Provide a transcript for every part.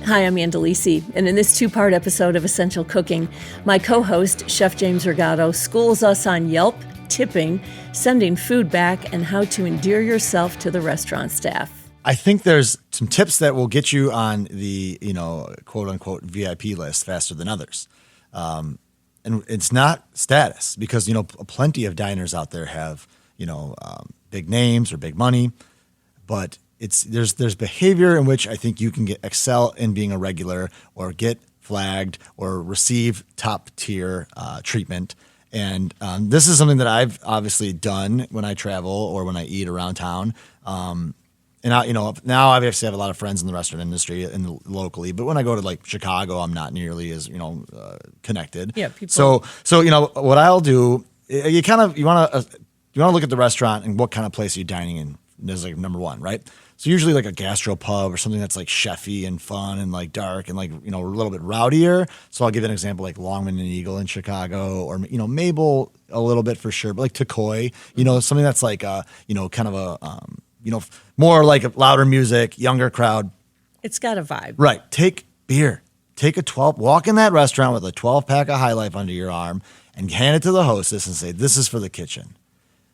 Hi, I'm Andalisi, and in this two-part episode of Essential Cooking, my co-host, Chef James Regato, schools us on Yelp, tipping, sending food back, and how to endear yourself to the restaurant staff. I think there's some tips that will get you on the, quote unquote VIP list faster than others. And it's not status because, plenty of diners out there have, big names or big money, but there's behavior in which I think you can excel in being a regular or get flagged or receive top tier treatment. And this is something that I've obviously done when I travel or when I eat around town. And now I obviously have a lot of friends in the restaurant industry and locally, but when I go to like Chicago, I'm not nearly as connected. Yeah, people. So what I'll do, you want to look at the restaurant and what kind of place are you dining in. There's like number one, right? So usually like a gastro pub or something that's like chefy and fun and like dark and like a little bit rowdier. So I'll give an example like Longman and Eagle in Chicago, or Mabel a little bit for sure, but like Takoi, something that's like kind of a more like a louder music, younger crowd. It's got a vibe. Right. Take beer. Take walk in that restaurant with a 12-pack of High Life under your arm and hand it to the hostess and say, "This is for the kitchen."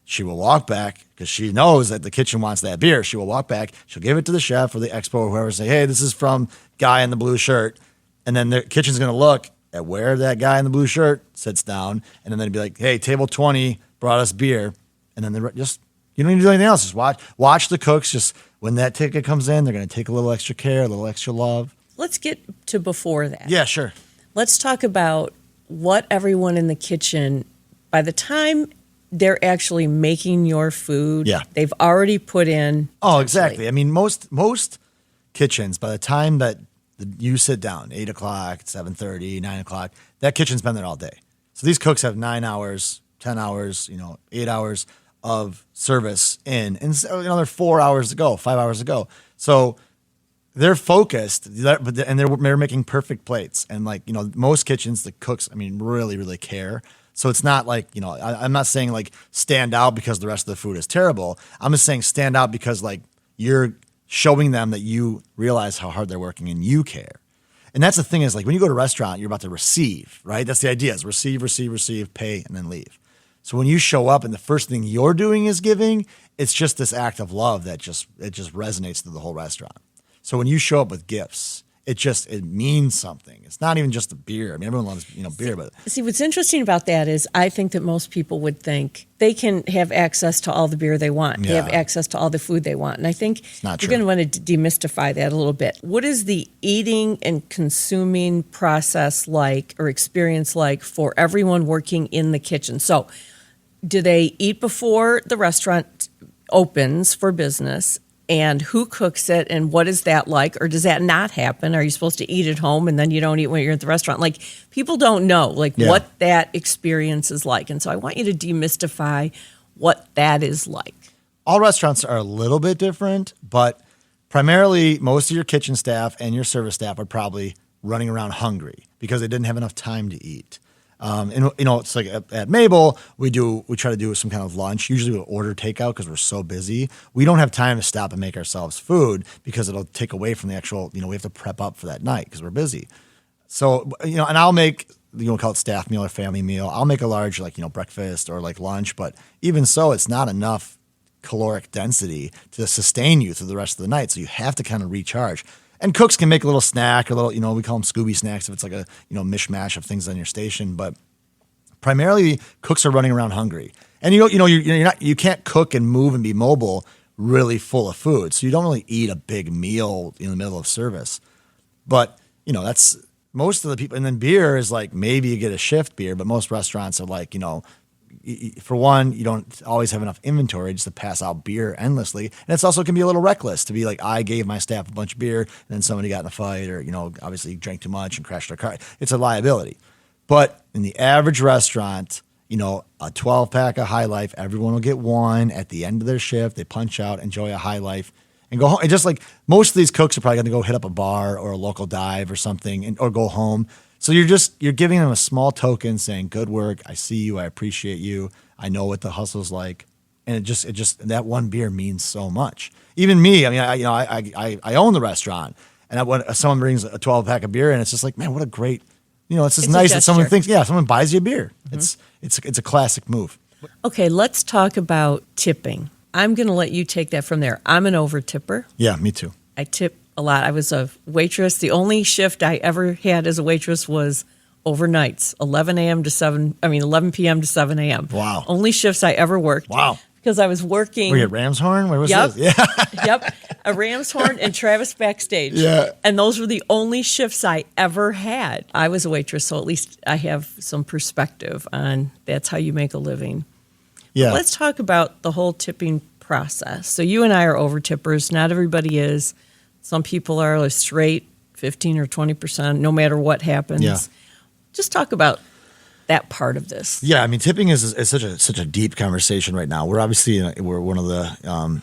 She will walk back because she knows that the kitchen wants that beer. She will walk back. She'll give it to the chef or the expo or whoever, say, "Hey, this is from guy in the blue shirt." And then the kitchen's going to look at where that guy in the blue shirt sits down. And then they'd be like, "Hey, table 20 brought us beer." And then you don't need to do anything else. Just watch the cooks. Just when that ticket comes in, they're going to take a little extra care, a little extra love. Let's get to before that. Yeah, sure. Let's talk about what everyone in the kitchen, by the time they're actually making your food, they've already put in. Oh, exactly. I mean, most kitchens, by the time that you sit down, 8 o'clock, 7:30, 9 o'clock, that kitchen's been there all day. So these cooks have 9 hours, 10 hours, 8 hours of service in, and another 4 hours to go, 5 hours to go. So they're focused, and they're making perfect plates. And most kitchens, the cooks, really, really care. So it's not like, I'm not saying like stand out because the rest of the food is terrible. I'm just saying stand out because like you're showing them that you realize how hard they're working and you care. And that's the thing is like when you go to a restaurant, you're about to receive, right? That's the idea is receive, pay, and then leave. So when you show up and the first thing you're doing is giving, it's just this act of love that just resonates through the whole restaurant. So when you show up with gifts, it means something. It's not even just the beer. Everyone loves beer, but see what's interesting about that is I think that most people would think they can have access to all the beer they want. They have access to all the food they want, and I think you're going to want to demystify that a little bit. What is the eating and consuming process like or experience like for everyone working in the kitchen? So, do they eat before the restaurant opens for business? And who cooks it, and what is that like? Or does that not happen? Are you supposed to eat at home and then you don't eat when you're at the restaurant? Like, people don't know what that experience is like. And so I want you to demystify what that is like. All restaurants are a little bit different, but primarily most of your kitchen staff and your service staff are probably running around hungry because they didn't have enough time to eat. It's like at Mabel, we try to do some kind of lunch. Usually we'll order takeout because we're so busy. We don't have time to stop and make ourselves food because it'll take away from the actual, we have to prep up for that night because we're busy. So, and I'll make, call it staff meal or family meal. I'll make a large, breakfast or like lunch, but even so, it's not enough caloric density to sustain you through the rest of the night. So you have to kind of recharge. And cooks can make a little snack, or a little, we call them Scooby snacks if it's like a, mishmash of things on your station. But primarily, cooks are running around hungry, and you can't cook and move and be mobile really full of food, so you don't really eat a big meal in the middle of service. But that's most of the people. And then beer is like maybe you get a shift beer, but most restaurants are like for one, you don't always have enough inventory just to pass out beer endlessly. And it's also can be a little reckless to be like, I gave my staff a bunch of beer and then somebody got in a fight or, obviously drank too much and crashed their car. It's a liability. But in the average restaurant, a 12-pack of High Life, everyone will get one at the end of their shift. They punch out, enjoy a High Life, and go home. And just like most of these cooks are probably going to go hit up a bar or a local dive or something or go home. So you're giving them a small token saying, good work, I see you, I appreciate you, I know what the hustle's like. And it just that one beer means so much. Even me, I own the restaurant. And when someone brings a 12-pack of beer, and it's just like, man, what a great, it's just It's a nice that someone gesture. thinks, someone buys you a beer. It's a classic move. Okay, let's talk about tipping. I'm going to let you take that from there. I'm an over tipper. Yeah, me too. I tip a lot. I was a waitress. The only shift I ever had as a waitress was overnights, 11 p.m. to 7 a.m. Wow. Only shifts I ever worked. Wow. Because I was working. Were you at Ramshorn? Where was Yep. this? Yeah. Yep. A Ramshorn and Travis backstage. Yeah. And those were the only shifts I ever had. I was a waitress, so at least I have some perspective on that's how you make a living. Yeah. Let's talk about the whole tipping process. So you and I are over tippers. Not everybody is. Some people are a straight 15 or 20%, no matter what happens. Yeah. Just talk about that part of this. Yeah, I mean, tipping is such a deep conversation right now. We're obviously we're one of the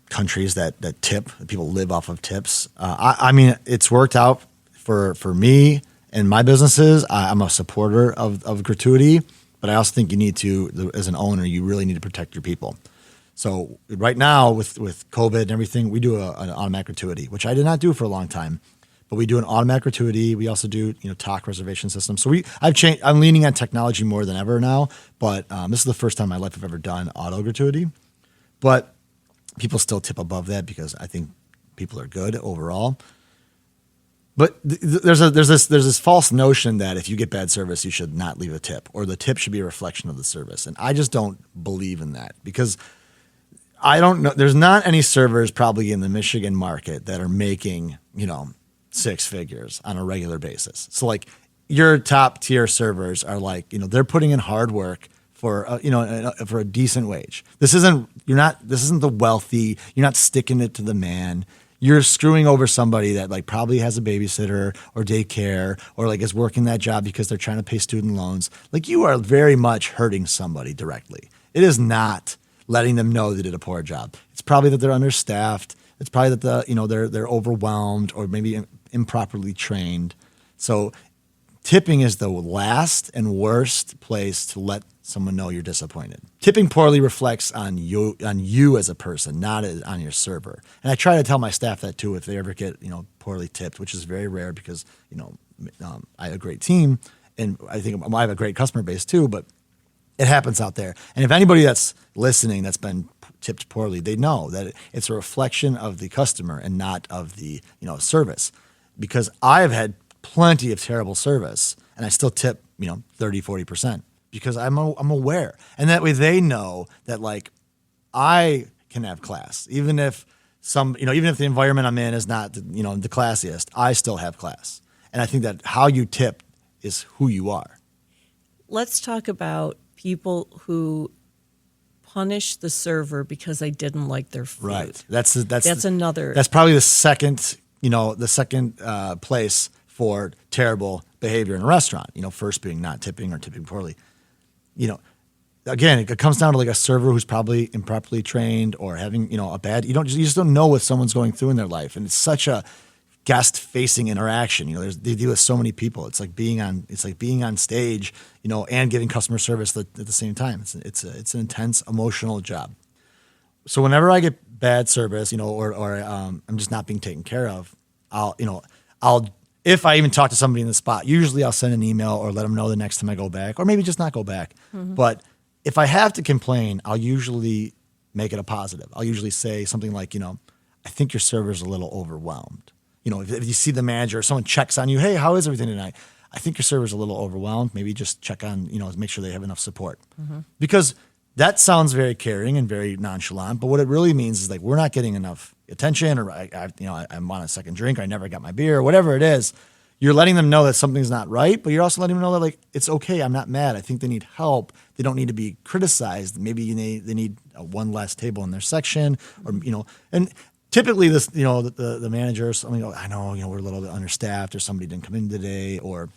countries that tip. People live off of tips. I mean, it's worked out for me and my businesses. I'm a supporter of gratuity, but I also think you need to, as an owner, you really need to protect your people. So right now with COVID and everything, we do an automatic gratuity, which I did not do for a long time. But we do an automatic gratuity. We also do, talk reservation system. So I'm leaning on technology more than ever now. But this is the first time in my life I've ever done auto gratuity. But people still tip above that because I think people are good overall. But there's this false notion that if you get bad service, you should not leave a tip, or the tip should be a reflection of the service. And I just don't believe in that, because I don't know. There's not any servers probably in the Michigan market that are making, six figures on a regular basis. So like your top tier servers are like, they're putting in hard work for, for a decent wage. This isn't the wealthy, you're not sticking it to the man. You're screwing over somebody that like probably has a babysitter or daycare, or like is working that job because they're trying to pay student loans. Like, you are very much hurting somebody directly. It is not letting them know they did a poor job. It's probably that they're understaffed. It's probably that they're overwhelmed, or maybe improperly trained. So tipping is the last and worst place to let someone know you're disappointed. Tipping poorly reflects on you as a person, not on your server. And I try to tell my staff that too, if they ever get poorly tipped, which is very rare because I have a great team, and I think I have a great customer base too. But it happens out there. And if anybody that's listening that's been tipped poorly, they know that it's a reflection of the customer and not of the service. Because I've had plenty of terrible service, and I still tip 30-40%, because I'm aware, and that way they know that like I can have class, even if even if the environment I'm in is not the classiest, I still have class. And I think that how you tip is who you are. Let's talk about people who punish the server because they didn't like their food. Right. That's another. That's probably the second place for terrible behavior in a restaurant. First being not tipping or tipping poorly. Again, it comes down to like a server who's probably improperly trained or having a bad. You just don't know what someone's going through in their life, and it's such a guest-facing interaction. They deal with so many people. It's like being on stage, and giving customer service at the same time. It's an intense emotional job. So whenever I get bad service, or I'm just not being taken care of, I'll if I even talk to somebody in the spot, usually I'll send an email or let them know the next time I go back, or maybe just not go back. Mm-hmm. But if I have to complain, I'll usually make it a positive. I'll usually say something like, I think your server's a little overwhelmed. If you see the manager or someone checks on you, hey, how is everything tonight? I think your server's a little overwhelmed. Maybe just check on, make sure they have enough support. Mm-hmm. Because that sounds very caring and very nonchalant, but what it really means is like we're not getting enough attention, or I'm on a second drink, I never got my beer, or whatever it is. You're letting them know that something's not right, but you're also letting them know that like it's okay. I'm not mad. I think they need help. They don't need to be criticized. Maybe they need one less table in their section, or and typically this the manager or something. I know we're a little bit understaffed, or somebody didn't come in today, or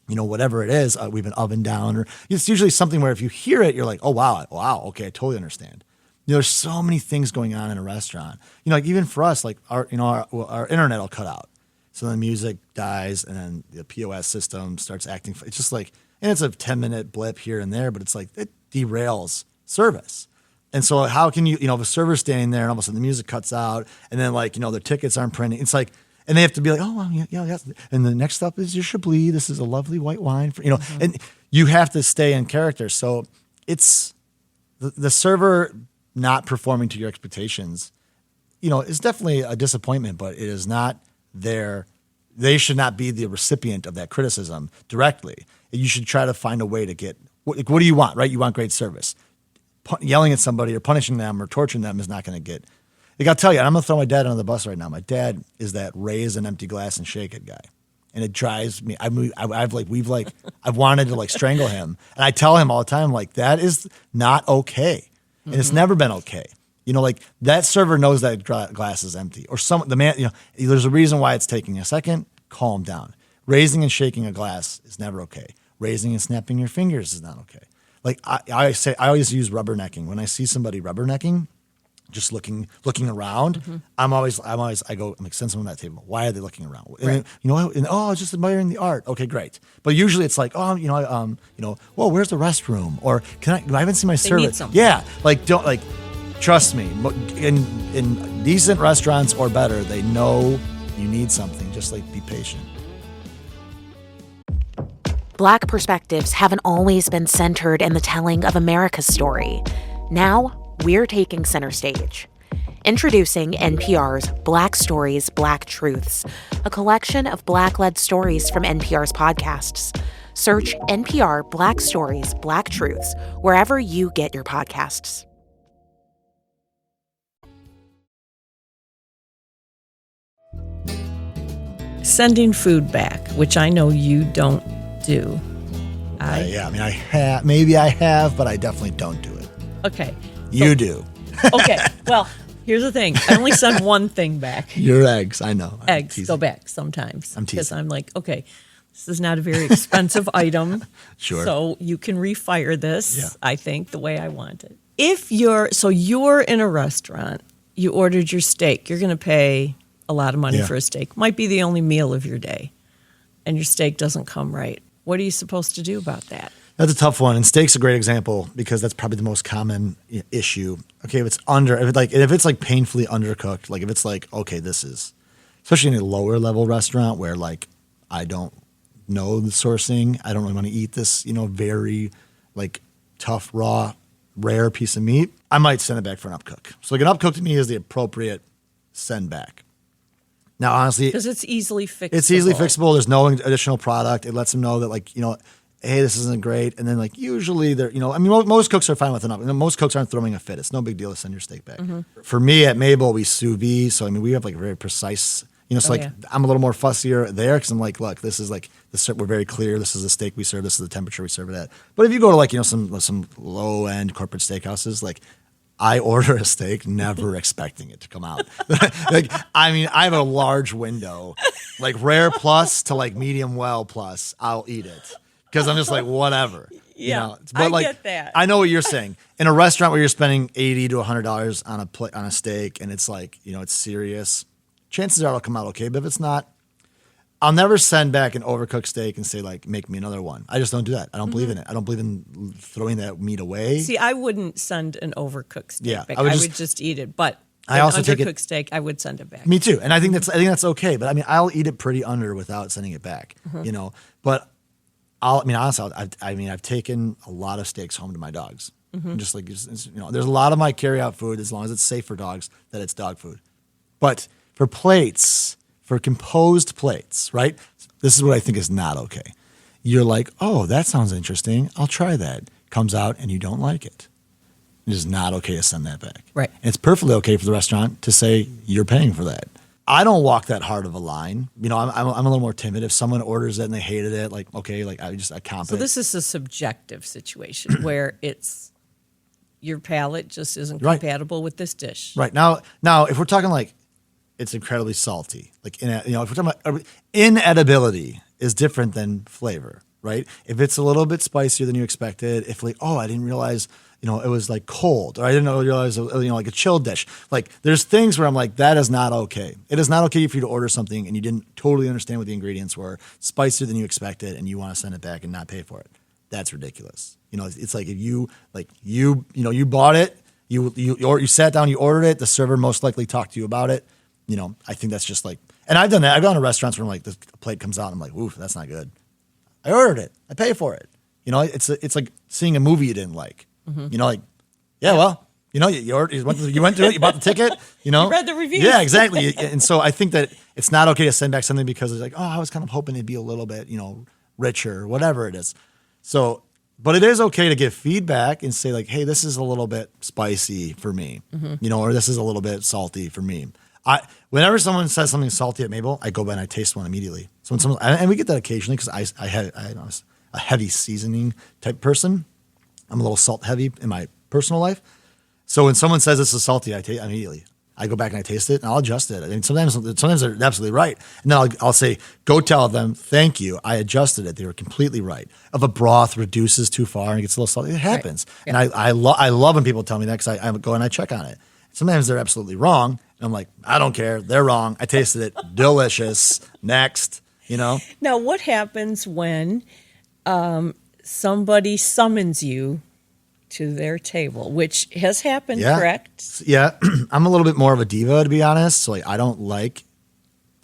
whatever it is, we've been oven down, or it's usually something where if you hear it, you're like, oh, wow, okay, I totally understand. There's so many things going on in a restaurant. Like even for us, like our internet will cut out. So then the music dies, and then the POS system starts acting. It's just like, and it's a 10-minute blip here and there, but it's like it derails service. And so how can you, if a server's standing there and all of a sudden the music cuts out, and then like, their tickets aren't printing, it's like, And they have to be like, oh, well, yeah. And the next up is your Chablis. This is a lovely white wine. And you have to stay in character. So it's the server not performing to your expectations, is definitely a disappointment, but it is not they should not be the recipient of that criticism directly. You should try to find a way to get, what do you want, right? You want great service. Yelling at somebody or punishing them or torturing them is not going to get, I'll tell you, and I'm going to throw my dad under the bus right now. My dad is that raise an empty glass and shake it guy. And it drives me, I've wanted to strangle him. And I tell him all the time, that is not okay. And it's never been okay. That server knows that glass is empty, or the man, there's a reason why it's taking a second. Calm down. Raising and shaking a glass is never okay. Raising and snapping your fingers is not okay. I always use rubbernecking. When I see somebody rubbernecking, just looking around, I'm like, send someone to that table. Why are they looking around? Right. And, just admiring the art. Okay, great. But usually it's like, where's the restroom? Or I haven't seen my server. Need something. Yeah, trust me, in decent restaurants or better, they know you need something. Just be patient. Black perspectives haven't always been centered in the telling of America's story. Now, we're taking center stage. Introducing NPR's Black Stories, Black Truths, a collection of Black-led stories from NPR's podcasts. Search NPR Black Stories, Black Truths wherever you get your podcasts. Sending food back, which I know you don't do. I have, maybe I have, but I definitely don't do it. Okay. You do. Okay. Well, here's the thing. I only send one thing back. Your eggs, I know. Eggs go back sometimes. I'm teasing. Because I'm like, okay, this is not a very expensive item. Sure. So you can refire this, Yeah. I think, the way I want it. If you're in a restaurant, you ordered your steak, you're going to pay a lot of money for a steak. Might be the only meal of your day. And your steak doesn't come right. What are you supposed to do about that? That's a tough one, and steak's a great example because that's probably the most common issue. Okay, if it's painfully undercooked, if it's okay, this is, especially in a lower level restaurant where I don't know the sourcing, I don't really want to eat this, very tough, raw, rare piece of meat, I might send it back for an upcook. So an upcook to me is the appropriate send back. Now, honestly, because it's easily fixable. It's easily fixable. There's no additional product. It lets them know that hey, this isn't great. And then usually they're, most cooks are fine with enough. Most cooks aren't throwing a fit. It's no big deal to send your steak back. Mm-hmm. For me at Mabel, we sous vide. So, we have very precise, I'm a little more fussier there because I'm look, this is we're very clear. This is the steak we serve. This is the temperature we serve it at. But if you go to some low end corporate steakhouses, I order a steak never expecting it to come out. I have a large window, rare plus to medium well plus, I'll eat it. Because I'm just whatever. Yeah, But I get that. I know what you're saying. In a restaurant where you're spending $80 to $100 on a steak and it's it's serious, chances are it'll come out okay. But if it's not, I'll never send back an overcooked steak and say make me another one. I just don't do that. I don't believe in it. I don't believe in throwing that meat away. See, I wouldn't send an overcooked steak back. I would just eat it. But I also take undercooked steak, I would send it back. Me too. And I think that's okay. But I'll eat it pretty under without sending it back. Mm-hmm. But honestly, I've taken a lot of steaks home to my dogs. Mm-hmm. Just there's a lot of my carry-out food, as long as it's safe for dogs, that it's dog food. But for plates, for composed plates, right? This is what I think is not okay. You're oh, that sounds interesting. I'll try that. Comes out and you don't like it. It is not okay to send that back. Right. And it's perfectly okay for the restaurant to say you're paying for that. I don't walk that hard of a line. I'm a little more timid. If someone orders it and they hated it, okay, I comp it. So this is a subjective situation where it's your palate just isn't compatible with this dish. Right. Now if we're talking it's incredibly salty. If we're talking about inedibility is different than flavor, right? If it's a little bit spicier than you expected, if I didn't realize it was cold, or I didn't realize a chilled dish. There's things where I'm that is not okay. It is not okay for you to order something and you didn't totally understand what the ingredients were, spicier than you expected, and you want to send it back and not pay for it. That's ridiculous. It's if you you bought it, you sat down, you ordered it, the server most likely talked to you about it. I think that's just And I've done that. I've gone to restaurants where I'm like, the plate comes out and I'm like, oof, that's not good. I ordered it. I pay for it. It's like seeing a movie you didn't like. Yeah, well, you went to it, you bought the ticket, You read the reviews. Yeah, exactly. And so I think that it's not okay to send back something because it's like, oh, I was kind of hoping it'd be a little bit, richer or whatever it is. So, but it is okay to give feedback and say like, hey, this is a little bit spicy for me, or this is a little bit salty for me. Whenever someone says something salty at Mabel, I go by and I taste one immediately. So when someone, and we get that occasionally because I'm a heavy seasoning type person. I'm a little salt heavy in my personal life. So when someone says this is salty, I taste immediately. I go back and I taste it and I'll adjust it. I mean, sometimes they're absolutely right. And then I'll say, go tell them, thank you. I adjusted it. They were completely right. If a broth reduces too far and it gets a little salty, it happens. Right. Yeah. And I love when people tell me that because I go and I check on it. Sometimes they're absolutely wrong. And I'm like, I don't care. They're wrong. I tasted it. Delicious. Next, Now, what happens when somebody summons you to their table, which has happened, correct? Yeah. I'm a little bit more of a diva, to be honest. So I don't like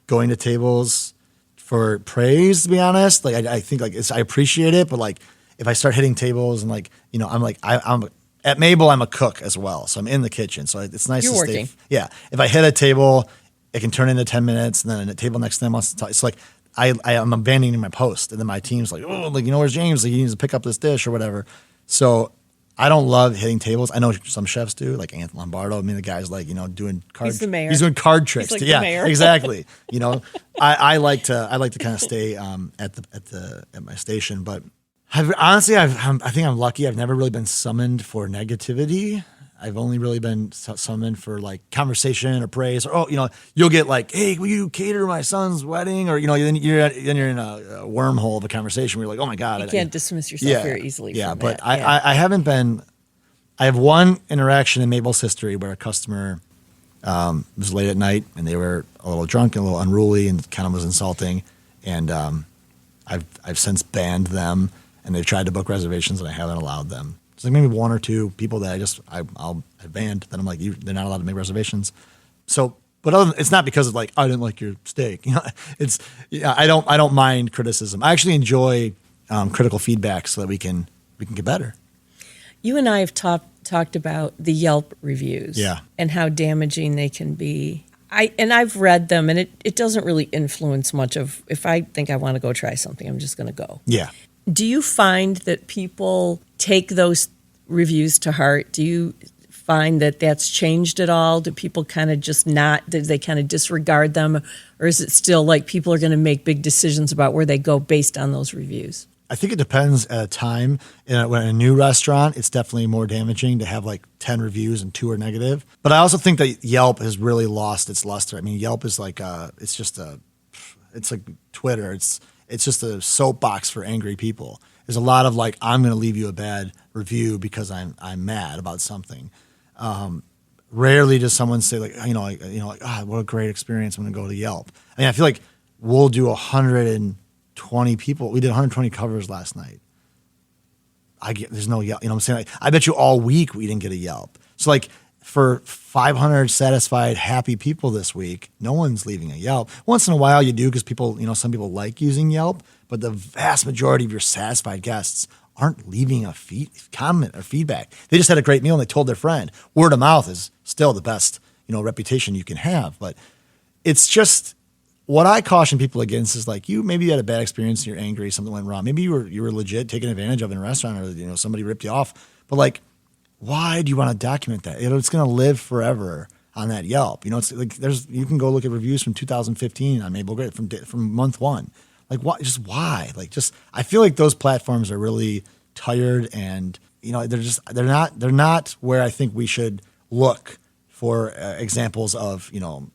going to tables for praise, to be honest. I think I appreciate it, but if I start hitting tables and I'm at Mabel, I'm a cook as well. So I'm in the kitchen. So it's nice You're to working. stay. Yeah. If I hit a table, it can turn into 10 minutes and then a table next to them wants to talk. It's like I'm abandoning my post. And then my team's like, oh, where's James? He needs to pick up this dish or whatever. So I don't love hitting tables. I know some chefs do, like Anthony Lombardo. I mean, the guy's doing card. He's the mayor. He's doing card tricks. He's like the mayor. Exactly. I like to kind of stay at my station. But I think I'm lucky. I've never really been summoned for negativity. I've only really been summoned for conversation or praise, or you'll get hey, will you cater my son's wedding, or then you're in a wormhole of a conversation where you're like, oh my god, you can't dismiss yourself very easily. Yeah, from but that. I haven't been. I have one interaction in Mabel's history where a customer was late at night and they were a little drunk and a little unruly and kind of was insulting, and I've since banned them, and they've tried to book reservations and I haven't allowed them. It's maybe one or two people that I've banned. Then I'm like, they're not allowed to make reservations. So, but it's not because of I didn't like your steak. I don't mind criticism. I actually enjoy critical feedback so that we can get better. You and I have talked about the Yelp reviews, and how damaging they can be. I've read them, and it doesn't really influence much of if I think I want to go try something, I'm just going to go. Yeah. Do you find that people take those reviews to heart? Do you find that that's changed at all? Do people kind of just do they kind of disregard them? Or is it still people are going to make big decisions about where they go based on those reviews? I think it depends at a time. When in a new restaurant, it's definitely more damaging to have 10 reviews and 2 are negative. But I also think that Yelp has really lost its luster. I mean, Yelp is it's like Twitter. It's just a soapbox for angry people. There's a lot of I'm going to leave you a bad review because I'm mad about something. Rarely does someone say what a great experience. I'm going to go to Yelp. I mean, I feel like we'll do 120 people. We did 120 covers last night. There's no Yelp. You know what I'm saying? I bet you all week we didn't get a Yelp. So for 500 satisfied, happy people this week, no one's leaving a Yelp. Once in a while you do because people, some people like using Yelp, but the vast majority of your satisfied guests aren't leaving a comment or feedback. They just had a great meal and they told their friend. Word of mouth is still the best, reputation you can have. But it's just what I caution people against is maybe you had a bad experience and you're angry, something went wrong. Maybe you were legit taken advantage of in a restaurant or somebody ripped you off. But why do you want to document that? It's going to live forever on that Yelp. It's you can go look at reviews from 2015 on Mabel Great from month 1. Why? Just why? I feel like those platforms are really tired, and they're not where I think we should look for examples of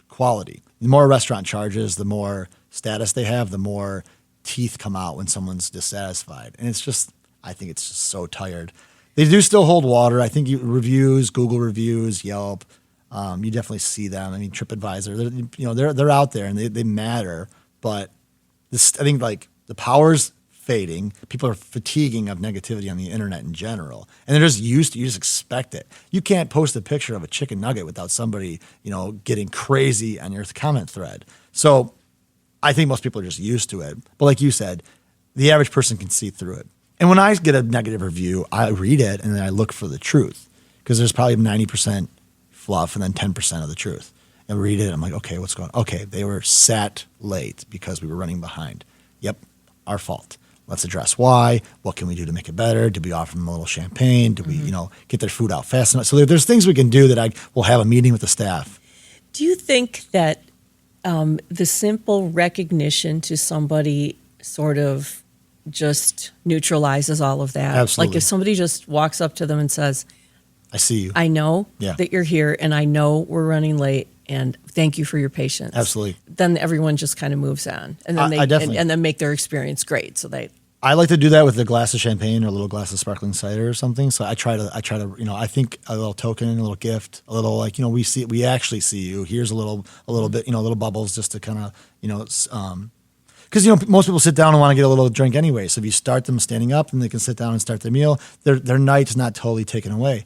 quality. The more a restaurant charges, the more status they have, the more teeth come out when someone's dissatisfied, and I think it's just so tired. They do still hold water. I think reviews, Google reviews, Yelp, you definitely see them. I mean, TripAdvisor, they're out there and they matter. But I think the powers fading. People are fatiguing of negativity on the internet in general. And they're just used to, you just expect it. You can't post a picture of a chicken nugget without somebody, getting crazy on your comment thread. So I think most people are just used to it. But like you said, the average person can see through it. And when I get a negative review, I read it and then I look for the truth, because there's probably 90% fluff and then 10% of the truth. And read it, I'm like, okay, what's going on? Okay, they were sat late because we were running behind. Yep, our fault. Let's address why. What can we do to make it better? Did we offer them a little champagne? Did we, get their food out fast enough? So there's things we can do that I will have a meeting with the staff. Do you think that the simple recognition to somebody sort of just neutralizes all of that? Absolutely. Like if somebody just walks up to them and says, I see you. I know that you're here and I know we're running late and thank you for your patience. Absolutely. Then everyone just kind of moves on and then and then make their experience great. So I like to do that with a glass of champagne or a little glass of sparkling cider or something. So I try to, I think a little token, a little gift, a little like, we actually see you. Here's a little bit, little bubbles just to kind of, because most people sit down and want to get a little drink anyway. So if you start them standing up, and they can sit down and start their meal, their night's not totally taken away.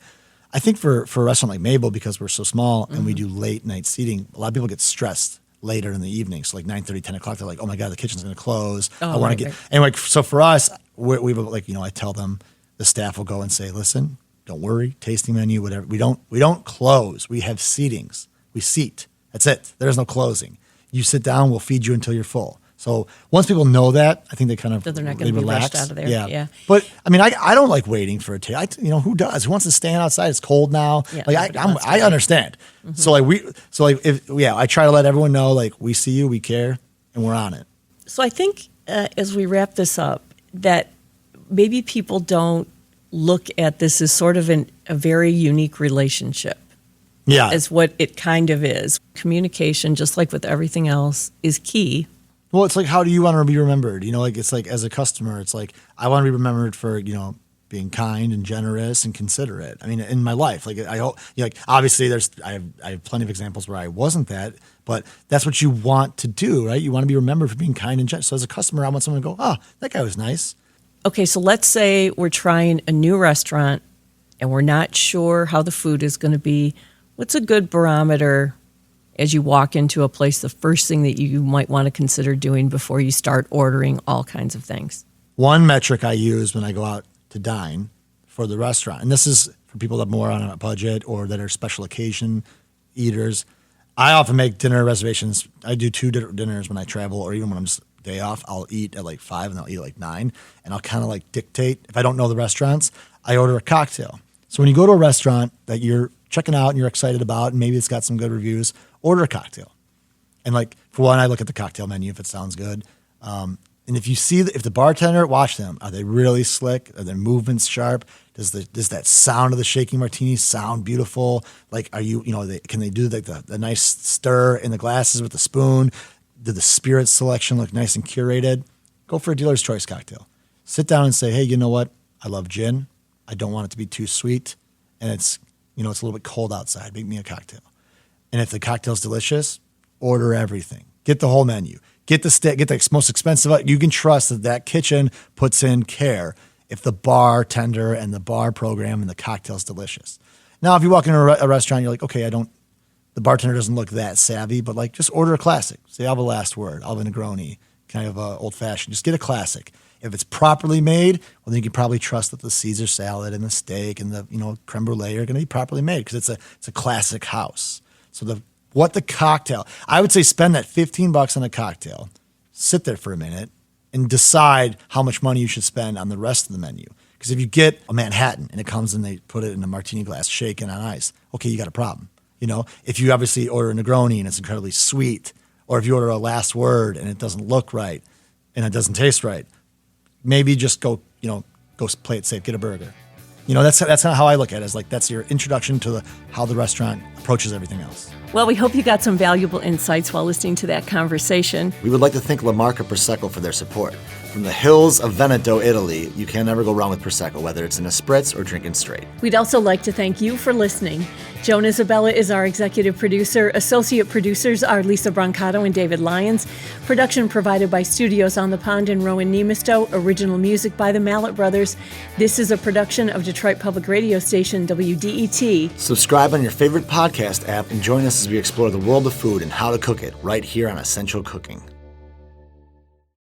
I think for a restaurant like Mabel, because we're so small and we do late night seating, a lot of people get stressed later in the evening. So like 9:30, 10 o'clock, they're like, oh my God, the kitchen's going to close. I want to get, and like, so for us, we've like, I tell them, the staff will go and say, listen, don't worry, tasting menu, whatever. We don't close. We have seatings. We seat. That's it. There's no closing. You sit down, we'll feed you until you're full. So once people know that, I think they kind of they're not going to be rushed out of there. Yeah. But I mean, I don't like waiting for a taste. Who does? Who wants to stand outside? It's cold now. Yeah, I understand. Mm-hmm. I try to let everyone know, like, we see you, we care, and we're on it. So I think as we wrap this up, that maybe people don't look at this as sort of a very unique relationship. Yeah. As what it kind of is. Communication, just like with everything else, is key. Well, it's like, how do you want to be remembered? It's like, as a customer, it's like, I want to be remembered for, being kind and generous and considerate. I mean, in my life, like, I hope, obviously I have plenty of examples where I wasn't that, but that's what you want to do, right? You want to be remembered for being kind and generous. So as a customer, I want someone to go, oh, that guy was nice. Okay, so let's say we're trying a new restaurant and we're not sure how the food is going to be. What's a good barometer as you walk into a place, the first thing that you might want to consider doing before you start ordering all kinds of things? One metric I use when I go out to dine for the restaurant, and this is for people that are more on a budget or that are special occasion eaters, I often make dinner reservations. I do 2 dinners when I travel, or even when I'm just day off, I'll eat at like 5 and I'll eat at like 9, and I'll kind of like dictate. If I don't know the restaurants, I order a cocktail. So when you go to a restaurant that you're checking out and you're excited about, and maybe it's got some good reviews, order a cocktail. And like, for one, I look at the cocktail menu if it sounds good. And if you see, if the bartender, watch them. Are they really slick? Are their movements sharp? Does that sound of the shaking martini sound beautiful? Like, are you, can they do like the nice stir in the glasses with the spoon? Did the spirit selection look nice and curated? Go for a dealer's choice cocktail. Sit down and say, hey, you know what? I love gin. I don't want it to be too sweet. And it's, it's a little bit cold outside. Make me a cocktail. And if the cocktail's delicious, order everything. Get the whole menu. Get the most expensive. You can trust that kitchen puts in care if the bartender and the bar program and the cocktail's delicious. Now, if you walk into a restaurant, you're like, okay, the bartender doesn't look that savvy, but like, just order a classic. Say, I'll have a last word. I'll have a Negroni. Can I have a old fashioned? Just get a classic. If it's properly made, well, then you can probably trust that the Caesar salad and the steak and the creme brulee are going to be properly made because it's a classic house. So the cocktail, I would say spend that $15 on a cocktail, sit there for a minute, and decide how much money you should spend on the rest of the menu. Because if you get a Manhattan and it comes and they put it in a martini glass, shaken on ice, okay, you got a problem. If you obviously order a Negroni and it's incredibly sweet, or if you order a last word and it doesn't look right and it doesn't taste right, maybe just go play it safe, get a burger. That's kind of how I look at it. Is like, that's your introduction to how the restaurant approaches everything else. Well, we hope you got some valuable insights while listening to that conversation. We would like to thank La Marca Prosecco for their support. From the hills of Veneto, Italy, you can never go wrong with Prosecco, whether it's in a spritz or drinking straight. We'd also like to thank you for listening. Joan Isabella is our executive producer. Associate producers are Lisa Brancato and David Lyons. Production provided by Studios on the Pond in Rowan Nemisto. Original music by the Mallet Brothers. This is a production of Detroit Public Radio Station, WDET. Subscribe on your favorite podcast app and join us as we explore the world of food and how to cook it right here on Essential Cooking.